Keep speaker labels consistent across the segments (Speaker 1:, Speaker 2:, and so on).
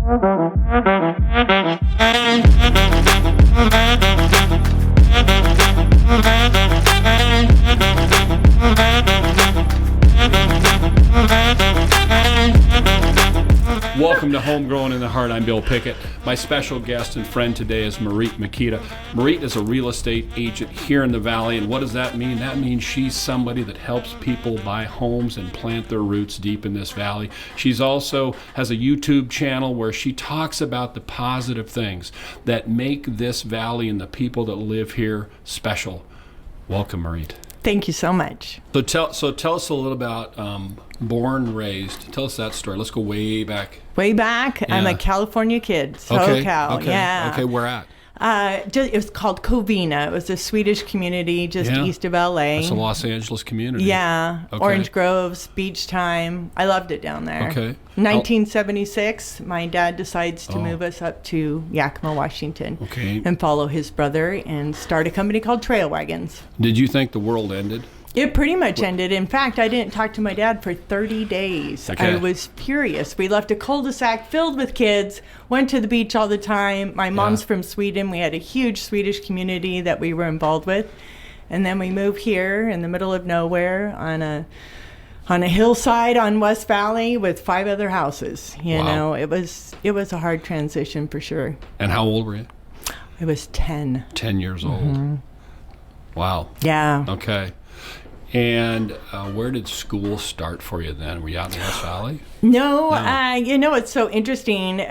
Speaker 1: Welcome to Homegrown in the Heart. I'm Bill Pickett. My special guest and friend today is Moriet Miketa. Moriet is a real estate agent here in the Valley, and what does that mean? That means she's somebody that helps people buy homes and plant their roots deep in this valley. She's also has a YouTube channel where she talks about the positive things that make this valley and the people that live here special. Welcome, Moriet.
Speaker 2: Thank you so much.
Speaker 1: So tell us a little about born, raised. Tell us that story. Let's go way back.
Speaker 2: Way back, yeah. I'm a California kid, SoCal.
Speaker 1: Okay.
Speaker 2: Yeah.
Speaker 1: Okay, where at?
Speaker 2: It was called Covina. It was a Swedish community just east of LA.
Speaker 1: It's a Los Angeles community.
Speaker 2: Yeah.
Speaker 1: Okay.
Speaker 2: Orange Groves, beach time. I loved it down there.
Speaker 1: Okay.
Speaker 2: 1976, my dad decides to move us up to Yakima, Washington.
Speaker 1: Okay.
Speaker 2: And follow his brother and start a company called Trail Wagons.
Speaker 1: Did you think the world ended?
Speaker 2: It pretty much ended. In fact, I didn't talk to my dad for 30 days.
Speaker 1: Okay.
Speaker 2: I was furious. We left a cul-de-sac filled with kids, went to the beach all the time. My mom's from Sweden. We had a huge Swedish community that we were involved with. And then we moved here in the middle of nowhere on a hillside on West Valley with 5 other houses. You know, it was a hard transition for sure.
Speaker 1: And how old were you?
Speaker 2: I was 10.
Speaker 1: 10 years old.
Speaker 2: Mm-hmm.
Speaker 1: Wow.
Speaker 2: Yeah.
Speaker 1: Okay. And where did school start for you then? Were you out in West Valley?
Speaker 2: No. It's so interesting.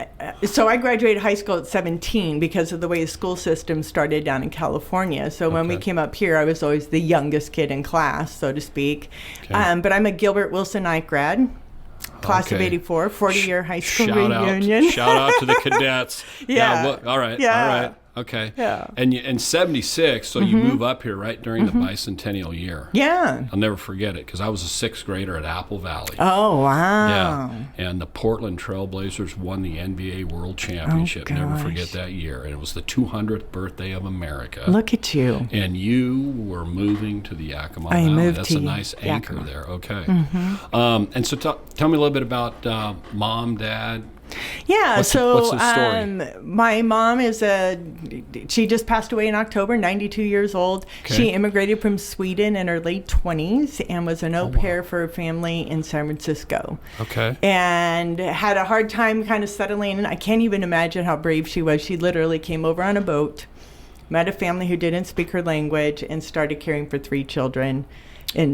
Speaker 2: So I graduated high school at 17 because of the way the school system started down in California. So when we came up here, I was always the youngest kid in class, so to speak. Okay. But I'm a Gilbert Wilson Knight grad. Class of 84, 40-year high school reunion.
Speaker 1: Shout out to the cadets.
Speaker 2: Yeah.
Speaker 1: All right. Okay.
Speaker 2: Yeah.
Speaker 1: And in 76, so you move up here, right, during the bicentennial year.
Speaker 2: Yeah.
Speaker 1: I'll never forget it because I was a 6th grader at Apple Valley.
Speaker 2: Oh, wow.
Speaker 1: Yeah. And the Portland Trail Blazers won the NBA World Championship. Never forget that year. And it was the 200th birthday of America.
Speaker 2: Look at you.
Speaker 1: And you were moving to the Yakima Valley. That's a nice anchor there. Okay. Mm-hmm. And so tell me a little bit about mom, dad.
Speaker 2: Yeah,
Speaker 1: what's the story?
Speaker 2: My mom she just passed away in October, 92 years old. Okay. She immigrated from Sweden in her late 20s and was an au pair for a family in San Francisco.
Speaker 1: Okay.
Speaker 2: And had a hard time kind of settling in. I can't even imagine how brave she was. She literally came over on a boat, met a family who didn't speak her language, and started caring for 3 children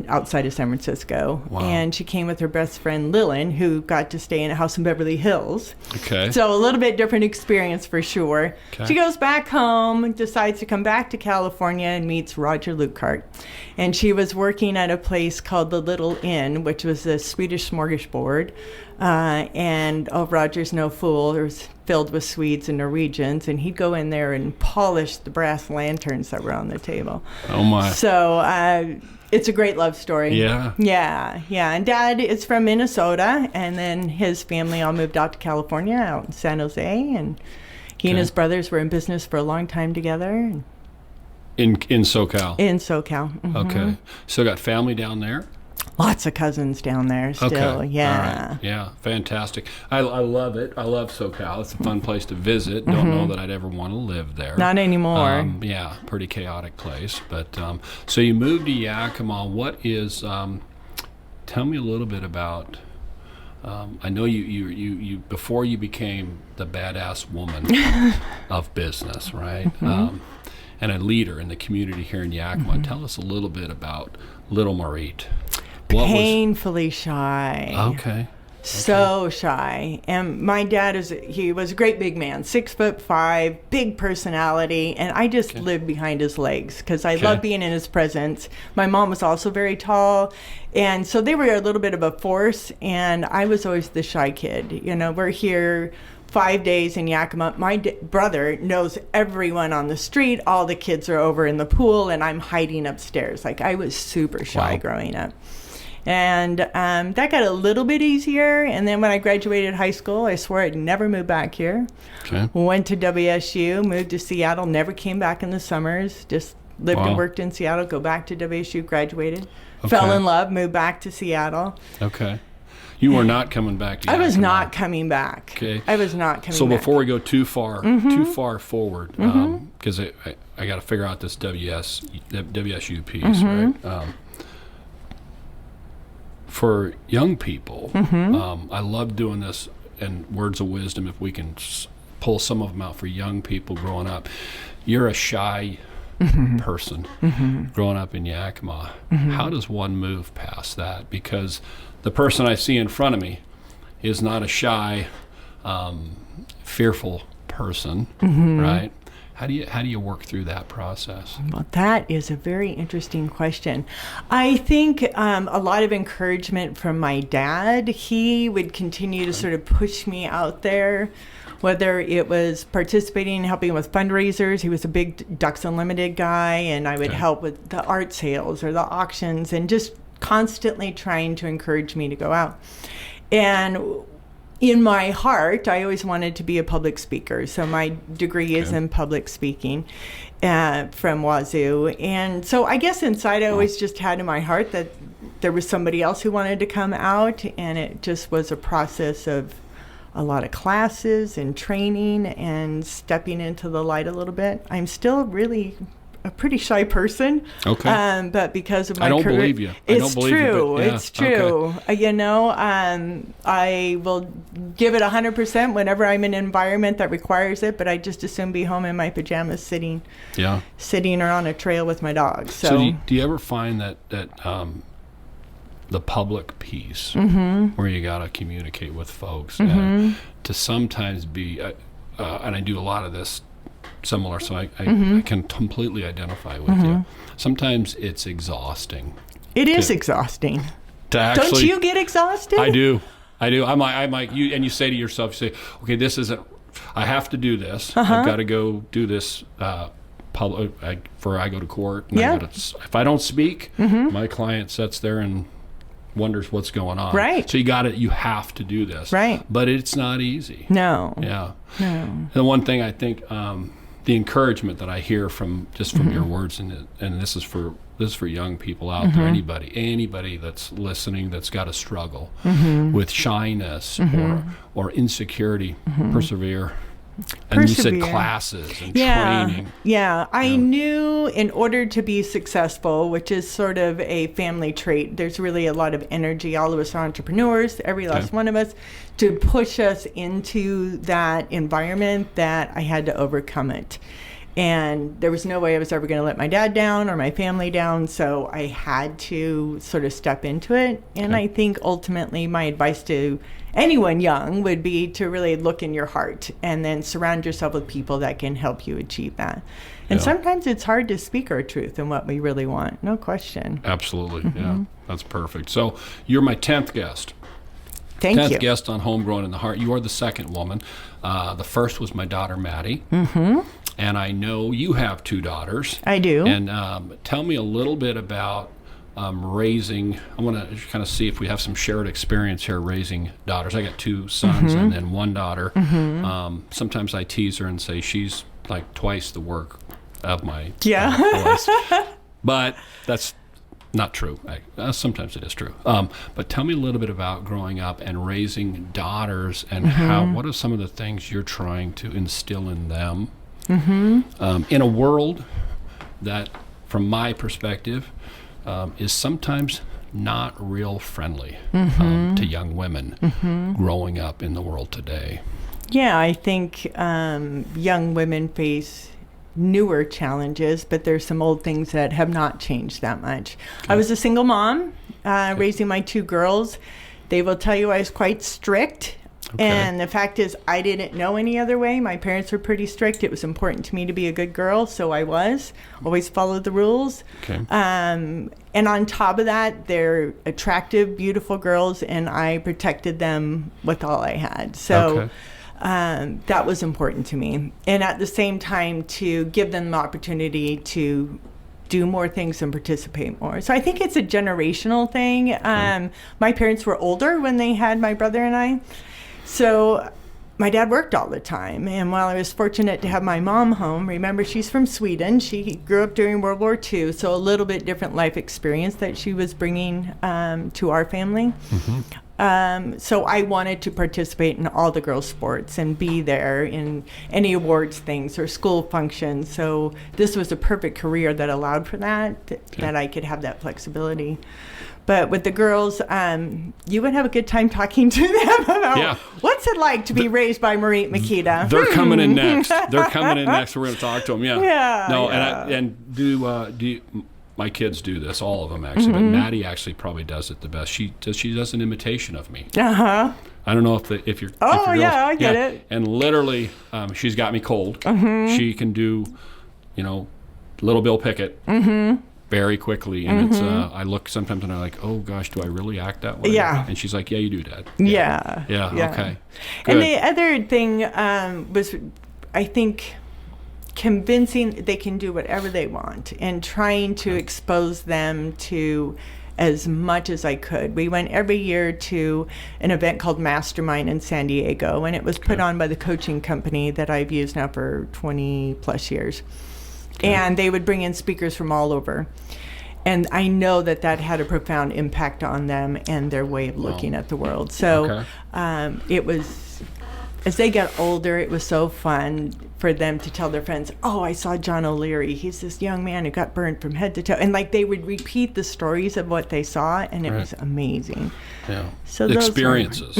Speaker 2: outside of San Francisco.
Speaker 1: Wow.
Speaker 2: And she came with her best friend Lillian, who got to stay in a house in Beverly Hills.
Speaker 1: Okay.
Speaker 2: So a little bit different experience for sure.
Speaker 1: Okay.
Speaker 2: She goes back home, decides to come back to California, and meets Roger Lukart. And she was working at a place called the Little Inn, which was a Swedish smorgasbord. And Roger's no fool. It was filled with Swedes and Norwegians, and he'd go in there and polish the brass lanterns that were on the table.
Speaker 1: Oh my.
Speaker 2: So it's a great love story.
Speaker 1: Yeah.
Speaker 2: Yeah. And Dad is from Minnesota, and then his family all moved out to California, out in San Jose, and he and his brothers were in business for a long time together.
Speaker 1: In SoCal?
Speaker 2: In SoCal. Mm-hmm.
Speaker 1: Okay. So got family down there?
Speaker 2: Lots of cousins down there still.
Speaker 1: Okay.
Speaker 2: Yeah.
Speaker 1: All right. Yeah. Fantastic. I love it. I love SoCal. It's a fun place to visit. Don't know that I'd ever want to live there.
Speaker 2: Not anymore.
Speaker 1: Yeah. Pretty chaotic place. But so you moved to Yakima. What is? Tell me a little bit about. I know you before you became the badass woman of business, right? And a leader in the community here in Yakima. Tell us a little bit about little Moriet.
Speaker 2: Painfully shy.
Speaker 1: Okay.
Speaker 2: So shy. And my dad he was a great big man, 6'5", big personality, and I just lived behind his legs because I loved being in his presence. My mom was also very tall, and so they were a little bit of a force, and I was always the shy kid. You know, we're here 5 days in Yakima. My brother knows everyone on the street. All the kids are over in the pool, and I'm hiding upstairs. Like, I was super shy growing up. And that got a little bit easier. And then when I graduated high school, I swore I'd never move back here.
Speaker 1: Okay.
Speaker 2: Went to WSU, moved to Seattle, never came back in the summers, just lived and worked in Seattle, go back to WSU, graduated, fell in love, moved back to Seattle.
Speaker 1: Okay. You were not coming back to
Speaker 2: I was
Speaker 1: Yakima.
Speaker 2: not coming back.
Speaker 1: Okay.
Speaker 2: I was not coming back.
Speaker 1: So before we go too far forward, because I got to figure out this WSU piece, right? For young people, I love doing this and words of wisdom. If we can pull some of them out for young people growing up, you're a shy person growing up in Yakima. How does one move past that? Because the person I see in front of me is not a shy, fearful person, right? How do you work through that process?
Speaker 2: Well, that is a very interesting question. I think a lot of encouragement from my dad. He would continue to sort of push me out there, whether it was participating, helping with fundraisers. He was a big Ducks Unlimited guy, and I would help with the art sales or the auctions, and just constantly trying to encourage me to go out. And in my heart, I always wanted to be a public speaker. So my degree is in public speaking from Wazoo. And so I guess inside I always just had in my heart that there was somebody else who wanted to come out. And it just was a process of a lot of classes and training and stepping into the light a little bit. I'm still really a pretty shy person.
Speaker 1: Okay.
Speaker 2: But because of my
Speaker 1: I don't
Speaker 2: career,
Speaker 1: believe you.
Speaker 2: It's true. It's true. I will give it 100% whenever I'm in an environment that requires it, but I just as soon be home in my pajamas sitting or on a trail with my dog. So
Speaker 1: do you ever find that the public piece where you got to communicate with folks to sometimes be, and I do a lot of this similar, so I can completely identify with you. Sometimes it's exhausting.
Speaker 2: It is exhausting. Don't you get exhausted?
Speaker 1: I do. I'm like you, and you say to yourself, you say, okay, this isn't, I have to do this. I've got to go do this public, for I go to court. And if I don't speak, my client sits there and wonders what's going on.
Speaker 2: Right.
Speaker 1: So you have to do this. Right. But it's not easy.
Speaker 2: No.
Speaker 1: Yeah. No. The one thing I think, the encouragement that I hear from your words, and this is for young people out there, anybody that's listening that's got a struggle with shyness or insecurity, persevere. And you said classes and training.
Speaker 2: Yeah, I knew in order to be successful, which is sort of a family trait, there's really a lot of energy. All of us are entrepreneurs, every last one of us, to push us into that environment that I had to overcome it. And there was no way I was ever going to let my dad down or my family down, so I had to sort of step into it. And I think ultimately my advice to anyone young would be to really look in your heart and then surround yourself with people that can help you achieve that. And sometimes it's hard to speak our truth and what we really want, no question.
Speaker 1: Absolutely, yeah, that's perfect. So you're my 10th guest.
Speaker 2: Thank you.
Speaker 1: 10th guest on Homegrown in the Heart. You are the second woman. The first was my daughter, Maddie. And I know you have 2 daughters.
Speaker 2: I do.
Speaker 1: And tell me a little bit about raising. I want to kind of see if we have some shared experience here raising daughters. I got 2 sons and then 1 daughter. Sometimes I tease her and say she's like twice the work of my boys. But that's not true. Sometimes it is true. But tell me a little bit about growing up and raising daughters, and what are some of the things you're trying to instill in them in a world that, from my perspective, is sometimes not real friendly to young women growing up in the world today.
Speaker 2: Yeah, I think young women face newer challenges, but there's some old things that have not changed that much. I was a single mom raising my 2 girls. They will tell you I was quite strict. And the fact is, I didn't know any other way. My parents were pretty strict. It was important to me to be a good girl, so I was. Always followed the rules. And on top of that, they're attractive, beautiful girls, and I protected them with all I had. So that was important to me. And at the same time, to give them the opportunity to do more things and participate more. So I think it's a generational thing. My parents were older when they had my brother and I. So my dad worked all the time, and while I was fortunate to have my mom home, remember she's from Sweden, she grew up during World War II, so a little bit different life experience that she was bringing to our family. So I wanted to participate in all the girls' sports and be there in any awards things or school functions. So this was a perfect career that allowed for that, that I could have that flexibility. But with the girls, you would have a good time talking to them about what's it like to be raised by Moriet Miketa.
Speaker 1: They're coming in next. They're coming in next. We're going to talk to them. Yeah. No,
Speaker 2: yeah.
Speaker 1: And do you, my kids do this, all of them actually, but Maddie actually probably does it the best. She does an imitation of me.
Speaker 2: Uh-huh.
Speaker 1: I don't know if you're.
Speaker 2: Oh,
Speaker 1: if you're
Speaker 2: yeah, I get it.
Speaker 1: And literally, she's got me cold. She can do, Little Bill Pickett. Very quickly, and it's I look sometimes and I'm like, oh gosh, do I really act that way?
Speaker 2: Yeah.
Speaker 1: And she's like, yeah, you do, Dad.
Speaker 2: Yeah.
Speaker 1: Okay.
Speaker 2: Good. And the other thing was, I think, convincing they can do whatever they want and trying to expose them to as much as I could. We went every year to an event called Mastermind in San Diego, and it was put on by the coaching company that I've used now for 20 plus years. And they would bring in speakers from all over. And I know that had a profound impact on them and their way of looking at the world. So it was, as they got older, it was so fun for them to tell their friends, oh, I saw John O'Leary. He's this young man who got burned from head to toe. And they would repeat the stories of what they saw, and it was amazing.
Speaker 1: Yeah.
Speaker 2: So
Speaker 1: experiences.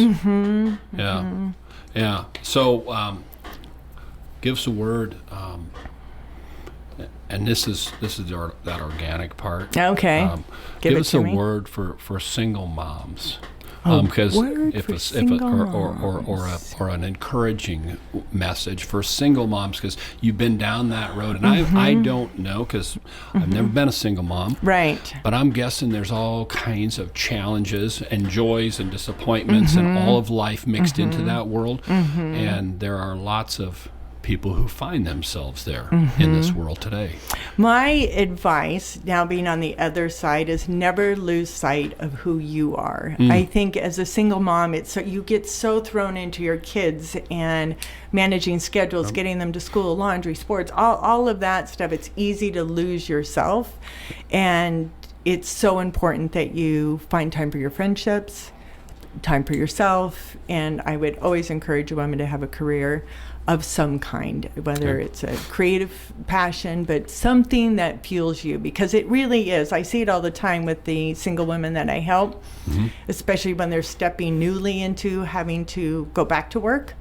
Speaker 1: Yeah. So give us a word. And this is that organic part.
Speaker 2: Okay.
Speaker 1: Give us a word for single moms. Because or an encouraging message for single moms, because you've been down that road, and I don't know, because I've never been a single mom.
Speaker 2: Right.
Speaker 1: But I'm guessing there's all kinds of challenges and joys and disappointments and all of life mixed into that world, and there are lots of people who find themselves there in this world today.
Speaker 2: My advice, now being on the other side, is never lose sight of who you are. I think as a single mom, you get so thrown into your kids and managing schedules, getting them to school, laundry, sports, all of that stuff. It's easy to lose yourself, and it's so important that you find time for your friendships, time for yourself, and I would always encourage a woman to have a career of some kind, whether it's a creative passion, but something that fuels you, because it really is. I see it all the time with the single women that I help, especially when they're stepping newly into having to go back to work,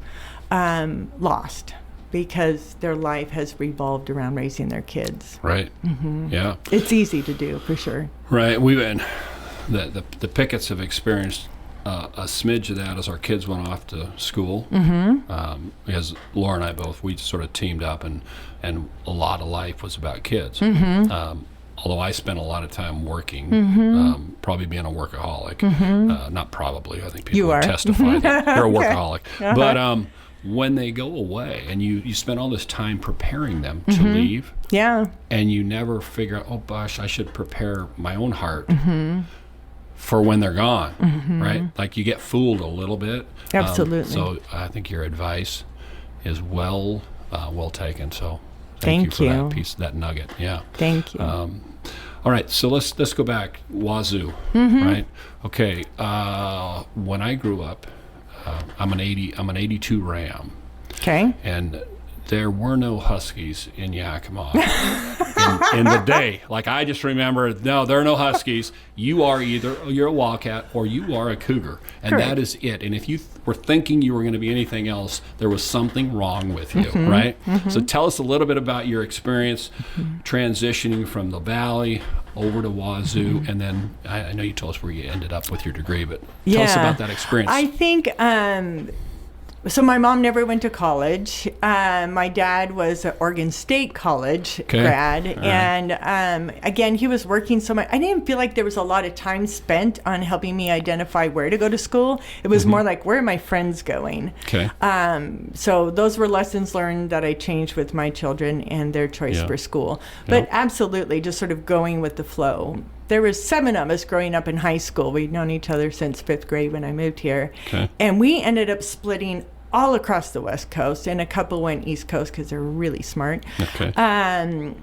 Speaker 2: lost, because their life has revolved around raising their kids.
Speaker 1: Right. Yeah.
Speaker 2: It's easy to do, for sure.
Speaker 1: Right. We've been, the Picketts have experienced a smidge of that as our kids went off to school. Because Laura and I both, we sort of teamed up, and a lot of life was about kids. Although I spent a lot of time working, probably being a workaholic. Not probably, I think people would testify that you're a workaholic. But when they go away and you spend all this time preparing them to leave, and you never figure out, oh gosh, I should prepare my own heart for when they're gone, right? Like, you get fooled a little bit.
Speaker 2: Absolutely.
Speaker 1: So I think your advice is well taken. So
Speaker 2: thank
Speaker 1: you for that piece, that nugget. Yeah.
Speaker 2: Thank you.
Speaker 1: All right, so let's go back. Wazoo, right? Okay. When I grew up, I'm an 82 Ram.
Speaker 2: Okay.
Speaker 1: And there were no Huskies in Yakima in the day. Like, I just remember, no, there are no Huskies. You're a Wildcat or you are a Cougar, and that is it. And if you were thinking you were going to be anything else, there was something wrong with you, right? So tell us a little bit about your experience transitioning from the Valley over to Wazoo, and then I know you told us where you ended up with your degree, but tell us about that experience.
Speaker 2: I think so my mom never went to college. My dad was an Oregon State College grad. And again, he was working so much. I didn't feel like there was a lot of time spent on helping me identify where to go to school. It was more like, where are my friends going? So those were lessons learned that I changed with my children and their choice for school. But absolutely, just sort of going with the flow. There was 7 of us growing up in high school. We'd known each other since 5th grade when I moved here. And we ended up splitting all across the West Coast, and a couple went East Coast because they're really smart. So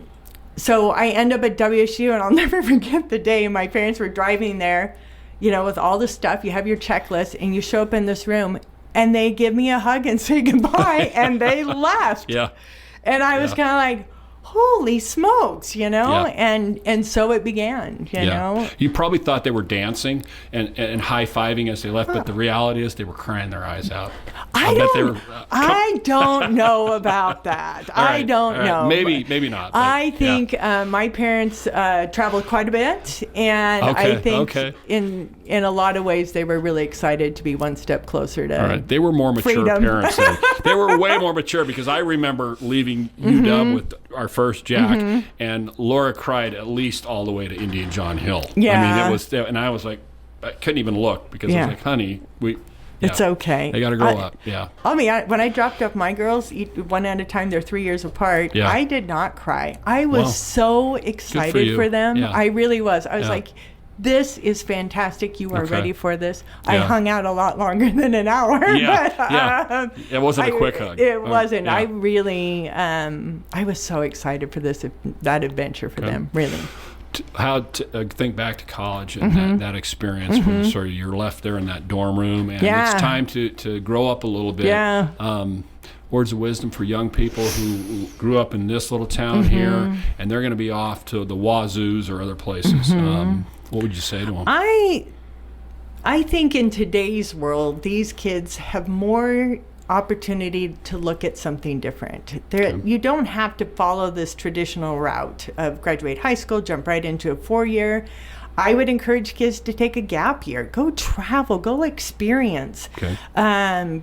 Speaker 2: I end up at WSU, and I'll never forget the day my parents were driving there, with all the stuff. You have your checklist, and you show up in this room, and they give me a hug and say goodbye, and they left.
Speaker 1: Yeah.
Speaker 2: And I was kind of like, holy smokes, and so it began, you know.
Speaker 1: You probably thought they were dancing and high-fiving as they left, but the reality is they were crying their eyes out.
Speaker 2: I don't know about that. I don't know.
Speaker 1: Maybe not.
Speaker 2: I think my parents traveled quite a bit, and I think in a lot of ways they were really excited to be one step closer to
Speaker 1: All right. They were more mature
Speaker 2: freedom.
Speaker 1: Parents. They were way more mature, because I remember leaving UW with our first Jack, and Laura cried at least all the way to Indian John Hill.
Speaker 2: Yeah.
Speaker 1: I mean, it was, and I was like, I couldn't even look, because I was like, honey,
Speaker 2: it's okay.
Speaker 1: They got to grow up. Yeah.
Speaker 2: I mean, when I dropped off my girls, one at a time, they're 3 years apart.
Speaker 1: Yeah.
Speaker 2: I did not cry. I was so excited for them.
Speaker 1: Yeah.
Speaker 2: I really was. I was like, this is fantastic. You are ready for this. I hung out a lot longer than an hour. But,
Speaker 1: it wasn't a quick hug.
Speaker 2: It wasn't. I really, I was so excited for that adventure for them, really.
Speaker 1: How to think back to college and that experience when sort of you're left there in that dorm room, and it's time to grow up a little bit. Words of wisdom for young people who grew up in this little town here, and they're going to be off to the Wazoos or other places. What would you say to them?
Speaker 2: I think in today's world, these kids have more opportunity to look at something different. You don't have to follow this traditional route of graduate high school, jump right into a 4-year. I would encourage kids to take a gap year. Go travel, go experience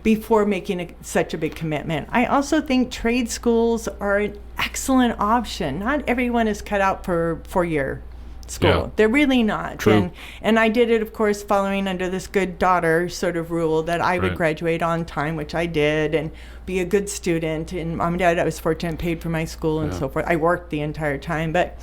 Speaker 2: before making such a big commitment. I also think trade schools are an excellent option. Not everyone is cut out for 4-year school.
Speaker 1: Yeah.
Speaker 2: They're really not.
Speaker 1: True.
Speaker 2: And I did it, of course, following under this good daughter sort of rule that I would graduate on time, which I did, and be a good student. And mom and dad, I was fortunate, paid for my school and so forth. I worked the entire time. But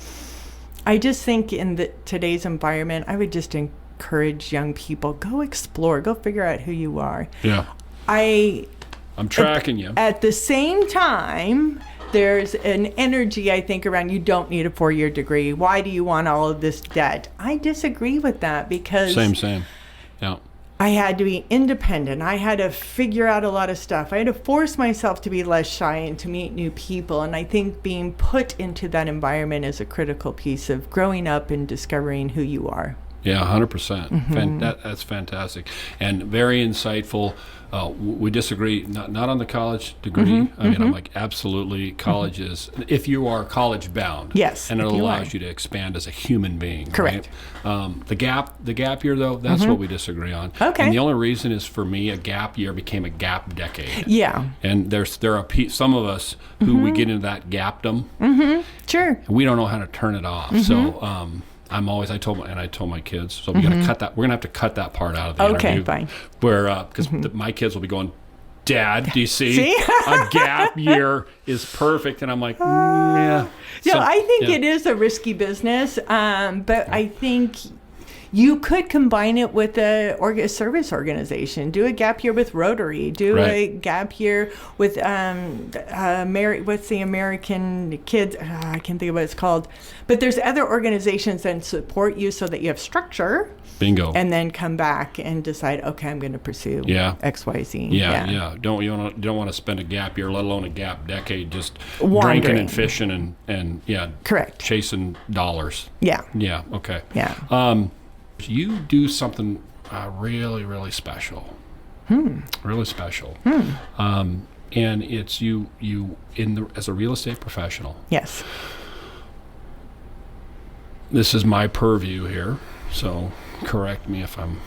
Speaker 2: I just think in today's environment, I would just encourage young people, go explore, go figure out who you are.
Speaker 1: Yeah. I'm tracking you.
Speaker 2: At the same time, there's an energy, I think, around you don't need a 4-year degree. Why do you want all of this debt? I disagree with that, because
Speaker 1: Same. Yeah.
Speaker 2: I had to be independent. I had to figure out a lot of stuff. I had to force myself to be less shy and to meet new people. And I think being put into that environment is a critical piece of growing up and discovering who you are.
Speaker 1: Yeah, 100%. That's fantastic and very insightful. We disagree, not on the college degree. I mean, I'm like, absolutely, college is, if you are college bound.
Speaker 2: Yes.
Speaker 1: And it allows you to expand as a human being.
Speaker 2: Correct.
Speaker 1: Right? The gap year, though, that's what we disagree on.
Speaker 2: Okay.
Speaker 1: And the only reason is, for me, a gap year became a gap decade.
Speaker 2: Yeah.
Speaker 1: And there are some of us who we get into that gapdom.
Speaker 2: Sure.
Speaker 1: And we don't know how to turn it off. So, I told my kids, so we're gonna have to cut that part out of the interview.
Speaker 2: Okay, fine.
Speaker 1: Where because my kids will be going, Dad, do you see? A gap year is perfect, and I'm like, yeah.
Speaker 2: So, I think it is a risky business, but I think you could combine it with a service organization. Do a gap year with Rotary. Do a gap year with what's the American Kids? I can't think of what it's called. But there's other organizations that support you so that you have structure.
Speaker 1: Bingo.
Speaker 2: And then come back and decide, okay, I'm going to pursue X, Y, Z.
Speaker 1: Yeah. Don't want to spend a gap year, let alone a gap decade, just
Speaker 2: wandering,
Speaker 1: drinking and fishing and
Speaker 2: correct,
Speaker 1: chasing dollars.
Speaker 2: Yeah.
Speaker 1: Okay.
Speaker 2: Yeah.
Speaker 1: You do something really, really special. Really special. And it's you as a real estate professional.
Speaker 2: Yes.
Speaker 1: This is my purview here, so correct me if I'm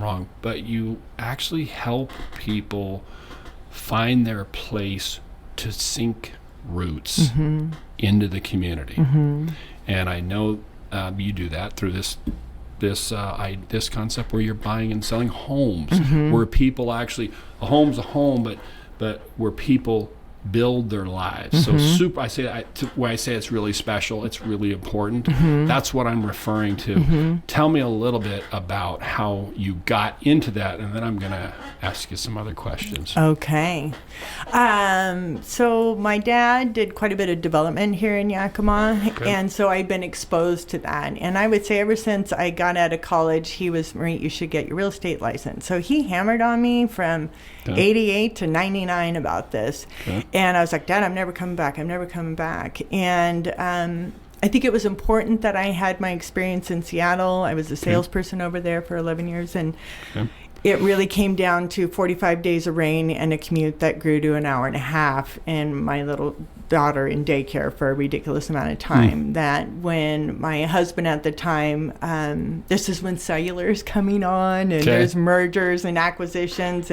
Speaker 1: wrong. But you actually help people find their place to sink roots into the community. And I know you do that through this concept where you're buying and selling homes, where people actually, a home's a home, but where people build their lives. So when I say it's really special, it's really important. That's what I'm referring to. Tell me a little bit about how you got into that, and then I'm going to ask you some other questions.
Speaker 2: Okay. So my dad did quite a bit of development here in Yakima, and so I've been exposed to that. And I would say ever since I got out of college, he was, Marie, you should get your real estate license. So he hammered on me from 88 to 99 about this. And I was like, Dad, I'm never coming back. I'm never coming back. And I think it was important that I had my experience in Seattle. I was a salesperson over there for 11 years. And it really came down to 45 days of rain and a commute that grew to an hour and a half, and my little daughter in daycare for a ridiculous amount of time. That when my husband at the time, this is when cellular is coming on, and there's mergers and acquisitions,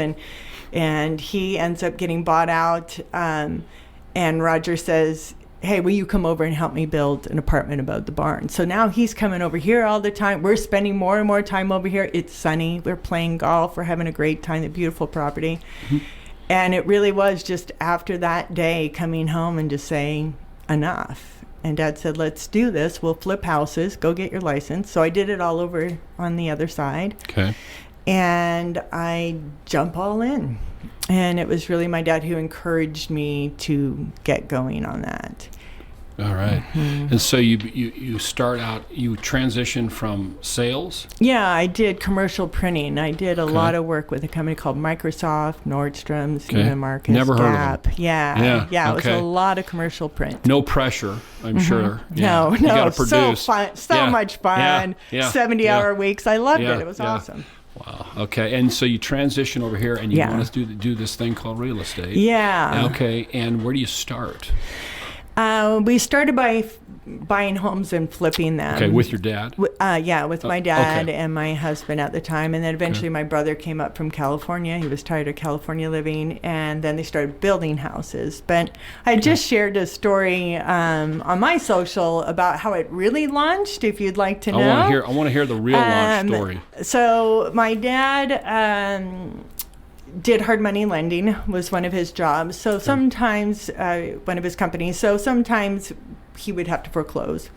Speaker 2: and he ends up getting bought out. And Roger says, hey, will you come over and help me build an apartment above the barn? So now he's coming over here all the time. We're spending more and more time over here. It's sunny. We're playing golf. We're having a great time. A beautiful property. And it really was just after that day coming home and just saying, enough. And Dad said, let's do this. We'll flip houses. Go get your license. So I did it all over on the other side. And I jump all in. And it was really my dad who encouraged me to get going on that.
Speaker 1: All right. And so you start out, you transition from sales?
Speaker 2: Yeah, I did commercial printing. I did a lot of work with a company called Microsoft, Nordstrom's, Neiman Marcus,
Speaker 1: Never heard
Speaker 2: Gap.
Speaker 1: of them.
Speaker 2: Yeah, it was a lot of commercial print.
Speaker 1: No pressure, I'm sure.
Speaker 2: No,
Speaker 1: you got to produce.
Speaker 2: So fun, much fun. 70-hour weeks. I loved it. It was awesome.
Speaker 1: Wow. Okay. And so you transition over here, and you want to do this thing called real estate.
Speaker 2: Yeah.
Speaker 1: Okay. And where do you start?
Speaker 2: We started by buying homes and flipping them.
Speaker 1: Okay, with your dad?
Speaker 2: With my dad and my husband at the time. And then eventually my brother came up from California. He was tired of California living. And then they started building houses. But I just shared a story on my social about how it really launched, if you'd like to know.
Speaker 1: I want to hear the real launch story.
Speaker 2: So my dad... did hard money lending, was one of his jobs. So sometimes, one of his companies, so sometimes he would have to foreclose.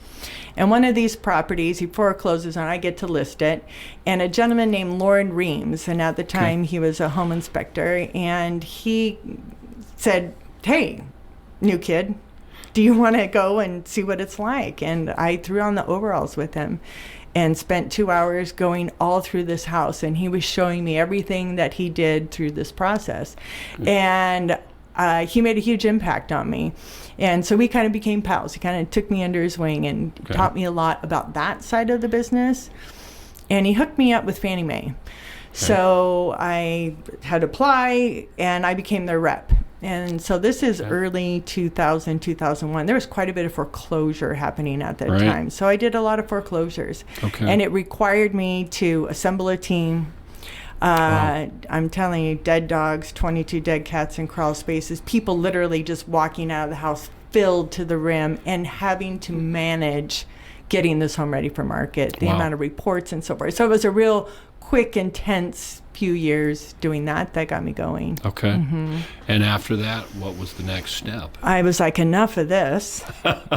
Speaker 2: And one of these properties he forecloses on, I get to list it. And a gentleman named Lauren Reams, and at the time he was a home inspector, and he said, hey, new kid, do you want to go and see what it's like? And I threw on the overalls with him and spent 2 hours going all through this house, and he was showing me everything that he did through this process. And he made a huge impact on me. And so we kind of became pals. He kind of took me under his wing and taught me a lot about that side of the business. And he hooked me up with Fannie Mae. So I had to apply, and I became their rep. And so this is early 2000, 2001. There was quite a bit of foreclosure happening at that time. So I did a lot of foreclosures. And it required me to assemble a team. I'm telling you, dead dogs, 22 dead cats in crawl spaces, people literally just walking out of the house filled to the rim, and having to manage getting this home ready for market, the amount of reports and so forth. So it was a real quick, intense few years doing that got me going.
Speaker 1: And after that, what was the next step?
Speaker 2: I was like, enough of this.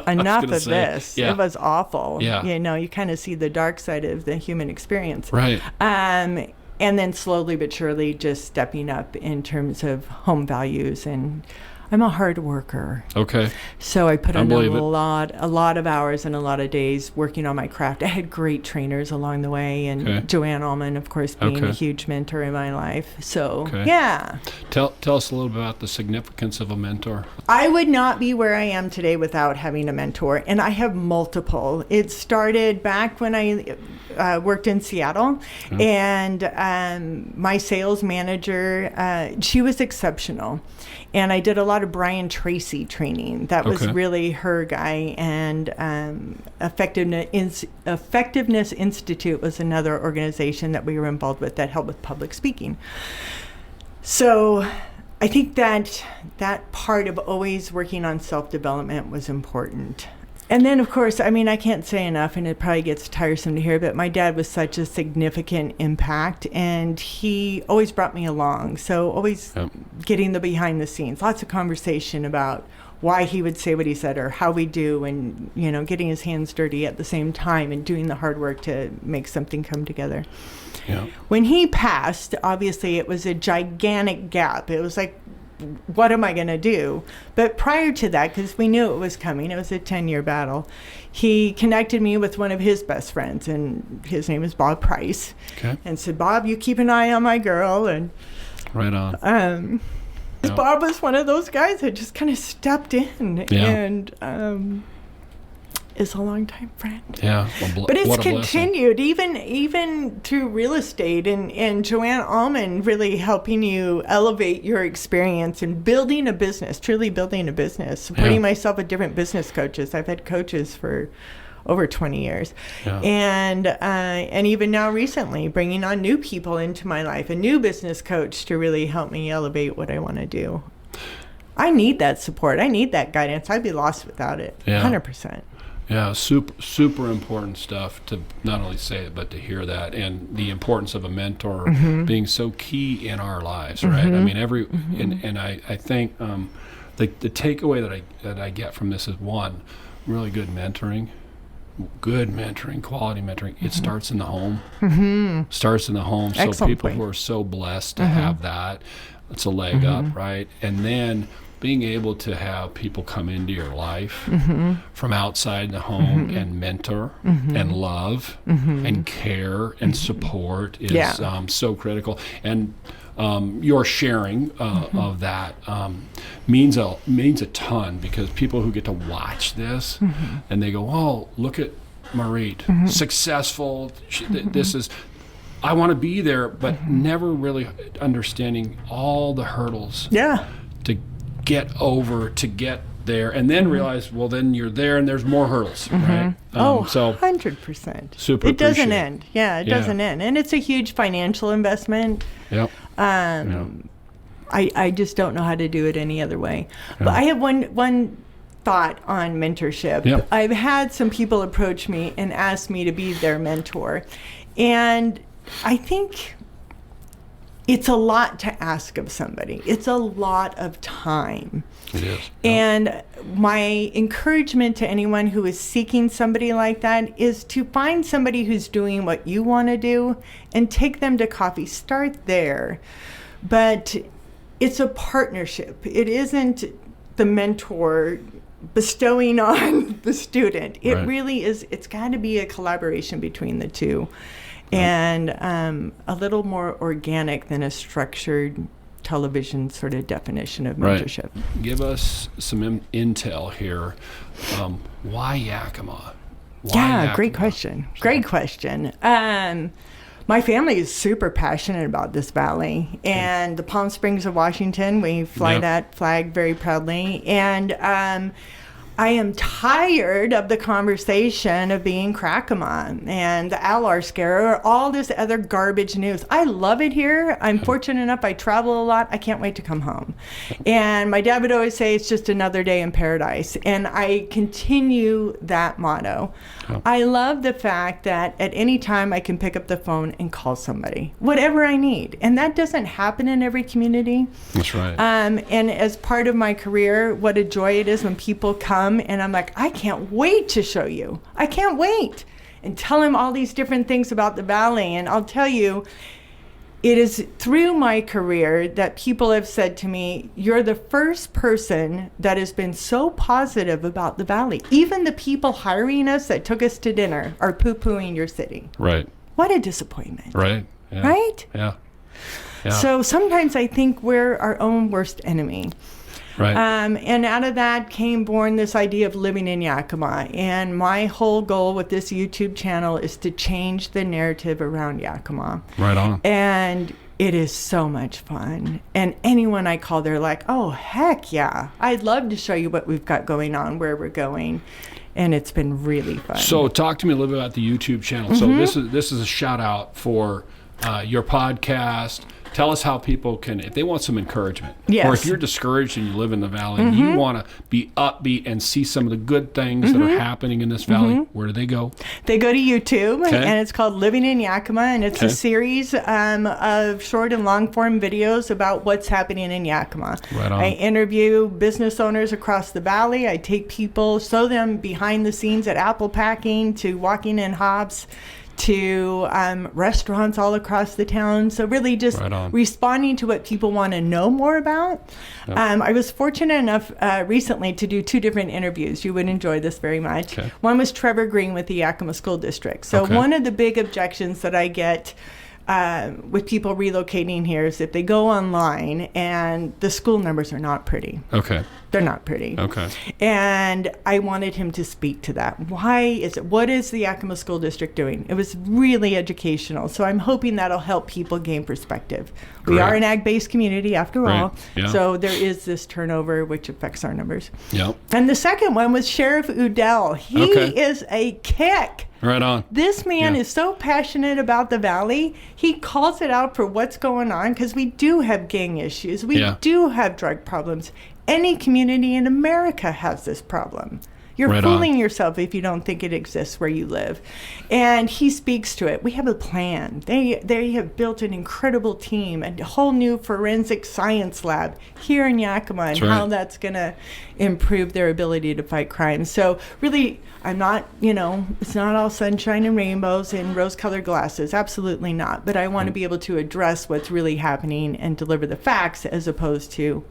Speaker 2: Enough of this. It was awful. You know, you kind of see the dark side of the human experience. And then slowly but surely just stepping up in terms of home values, and I'm a hard worker. So I put in a lot of hours and a lot of days working on my craft. I had great trainers along the way, and Joanne Allman, of course, being a huge mentor in my life. So,
Speaker 1: Tell us a little bit about the significance of a mentor.
Speaker 2: I would not be where I am today without having a mentor, and I have multiple. It started back when I worked in Seattle, and my sales manager, she was exceptional. And I did a lot of Brian Tracy training. That was really her guy. And Effectiveness Institute was another organization that we were involved with that helped with public speaking. So I think that part of always working on self-development was important. And then, of course, I mean, I can't say enough, and it probably gets tiresome to hear, but my dad was such a significant impact, and he always brought me along. So always getting the behind the scenes, lots of conversation about why he would say what he said or how we do, and, you know, getting his hands dirty at the same time and doing the hard work to make something come together.
Speaker 1: Yeah.
Speaker 2: When he passed, obviously, it was a gigantic gap. It was like, what am I going to do? But prior to that, because we knew it was coming, it was a 10-year battle, he connected me with one of his best friends, and his name is Bob Price.
Speaker 1: Okay.
Speaker 2: And said, Bob, you keep an eye on my girl. And
Speaker 1: right on.
Speaker 2: Bob was one of those guys that just kind of stepped in and is a longtime friend.
Speaker 1: Yeah.
Speaker 2: But it's continued, even through real estate, and Joanne Allman really helping you elevate your experience in building a business, truly building a business, supporting myself with different business coaches. I've had coaches for over 20 years. Yeah. And even now recently, bringing on new people into my life, a new business coach to really help me elevate what I want to do. I need that support. I need that guidance. I'd be lost without it, 100%.
Speaker 1: Yeah, super important stuff to not only say it, but to hear that, and the importance of a mentor being so key in our lives, right? I mean, and I think the takeaway that I get from this is, one, really good mentoring, quality mentoring. It starts in the home. Starts in the home. So
Speaker 2: Excellent
Speaker 1: people
Speaker 2: point.
Speaker 1: who are so blessed to have that, it's a leg up, right? And then being able to have people come into your life from outside the home and mentor and love and care and support is so critical. And your sharing of that means a ton, because people who get to watch this and they go, oh, look at Moriet, successful. This is, I want to be there, but never really understanding all the hurdles to get over to get there, and then realize, well, then you're there and there's more hurdles, right?
Speaker 2: So 100%.
Speaker 1: Super.
Speaker 2: It doesn't end. Yeah, it doesn't end. And it's a huge financial investment.
Speaker 1: Yep.
Speaker 2: I just don't know how to do it any other way. But I have one thought on mentorship.
Speaker 1: Yep.
Speaker 2: I've had some people approach me and ask me to be their mentor. And I think it's a lot to ask of somebody. It's a lot of time.
Speaker 1: It is.
Speaker 2: And my encouragement to anyone who is seeking somebody like that is to find somebody who's doing what you want to do and take them to coffee. Start there. But it's a partnership. It isn't the mentor bestowing on the student. It really is. It's got to be a collaboration between the two. And a little more organic than a structured television sort of definition of mentorship.
Speaker 1: Right. Give us some intel here. Why Yakima?
Speaker 2: Great question. Great question. My family is super passionate about this valley, and the Palm Springs of Washington, we fly that flag very proudly. And I am tired of the conversation of being Crackama and the Alar scare or all this other garbage news. I love it here. I'm fortunate enough. I travel a lot. I can't wait to come home. And my dad would always say it's just another day in paradise. And I continue that motto. I love the fact that at any time I can pick up the phone and call somebody, whatever I need. And that doesn't happen in every community.
Speaker 1: That's right.
Speaker 2: And as part of my career, what a joy it is when people come and I'm like, I can't wait to show you. I can't wait. And tell him all these different things about the valley. And I'll tell you, it is through my career that people have said to me, you're the first person that has been so positive about the valley. Even the people hiring us that took us to dinner are poo-pooing your city.
Speaker 1: Right.
Speaker 2: What a disappointment.
Speaker 1: Right. Yeah.
Speaker 2: Right?
Speaker 1: Yeah.
Speaker 2: So sometimes I think we're our own worst enemy.
Speaker 1: Right.
Speaker 2: And out of that came born this idea of living in Yakima. And my whole goal with this YouTube channel is to change the narrative around Yakima.
Speaker 1: Right on.
Speaker 2: And it is so much fun. And anyone I call, they're like, oh, heck yeah. I'd love to show you what we've got going on, where we're going. And it's been really fun.
Speaker 1: So talk to me a little bit about the YouTube channel. So this is a shout out for your podcast, Tell us how people can, if they want some encouragement,
Speaker 2: Yes.
Speaker 1: or if you're discouraged and you live in the valley, and you want to be upbeat and see some of the good things that are happening in this valley, where do they go?
Speaker 2: They go to YouTube,
Speaker 1: Okay.
Speaker 2: and it's called Living in Yakima, and it's a series of short and long form videos about what's happening in Yakima.
Speaker 1: Right on.
Speaker 2: I interview business owners across the valley. I take people, show them behind the scenes at apple packing, to walking in hops, to restaurants all across the town. So really just
Speaker 1: Right on.
Speaker 2: responding to what people want to know more about.
Speaker 1: Yep.
Speaker 2: I was fortunate enough recently to do 2 different interviews. You would enjoy this very much.
Speaker 1: Okay.
Speaker 2: One was Trevor Green with the Yakima School District. So
Speaker 1: Okay.
Speaker 2: one of the big objections that I get with people relocating here is if they go online and the school numbers are not pretty.
Speaker 1: Okay.
Speaker 2: They're not pretty.
Speaker 1: Okay.
Speaker 2: And I wanted him to speak to that. Why is it? What is the Yakima School District doing? It was really educational. So I'm hoping that'll help people gain perspective. We
Speaker 1: Great.
Speaker 2: are an ag-based community after
Speaker 1: Right.
Speaker 2: all.
Speaker 1: Yeah.
Speaker 2: So there is this turnover which affects our numbers.
Speaker 1: Yep.
Speaker 2: And the second one was Sheriff Udell. He
Speaker 1: Okay.
Speaker 2: is a kick.
Speaker 1: Right on.
Speaker 2: This man
Speaker 1: Yeah.
Speaker 2: is so passionate about the valley. He calls it out for what's going on because we do have gang issues. We
Speaker 1: Yeah.
Speaker 2: do have drug problems. Any community in America has this problem. You're
Speaker 1: Right
Speaker 2: fooling
Speaker 1: on.
Speaker 2: yourself if you don't think it exists where you live. And he speaks to it. We have a plan. They have built an incredible team, a whole new forensic science lab here in Yakima, and
Speaker 1: That's right.
Speaker 2: how that's going to improve their ability to fight crime. So really, I'm not, it's not all sunshine and rainbows and rose-colored glasses. Absolutely not. But I want to be able to address what's really happening and deliver the facts as opposed to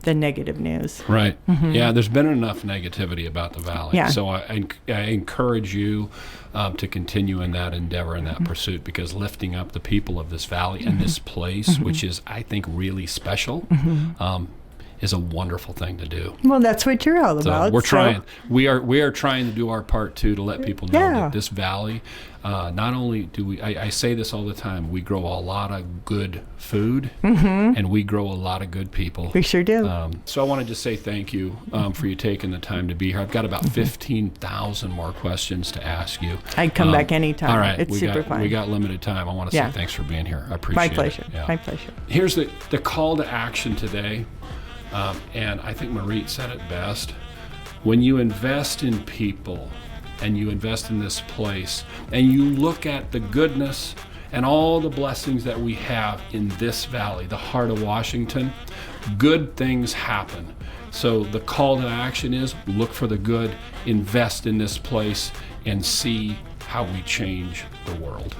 Speaker 2: the negative news.
Speaker 1: Right. Yeah, there's been enough negativity about the valley.
Speaker 2: Yeah.
Speaker 1: So I encourage you to continue in that endeavor and that pursuit, because lifting up the people of this valley and this place, which is, I think, really special, is a wonderful thing to do.
Speaker 2: Well, that's what you're all
Speaker 1: So
Speaker 2: about.
Speaker 1: we're trying. We are trying to do our part too, to let people know
Speaker 2: Yeah.
Speaker 1: that this valley, not only do we, I say this all the time, we grow a lot of good food, and we grow a lot of good people.
Speaker 2: We sure do.
Speaker 1: So I wanted to say thank you for you taking the time to be here. I've got about 15,000 more questions to ask you.
Speaker 2: I'd come back anytime.
Speaker 1: All right,
Speaker 2: It's super fun.
Speaker 1: We got limited time. I want to
Speaker 2: Yeah.
Speaker 1: say thanks for being here. I appreciate
Speaker 2: My
Speaker 1: it.
Speaker 2: pleasure.
Speaker 1: Yeah.
Speaker 2: My pleasure.
Speaker 1: Here's the call to action today, and I think Moriet said it best. When you invest in people and you invest in this place and you look at the goodness and all the blessings that we have in this valley, the heart of Washington, good things happen. So the call to action is look for the good, invest in this place, and see how we change the world.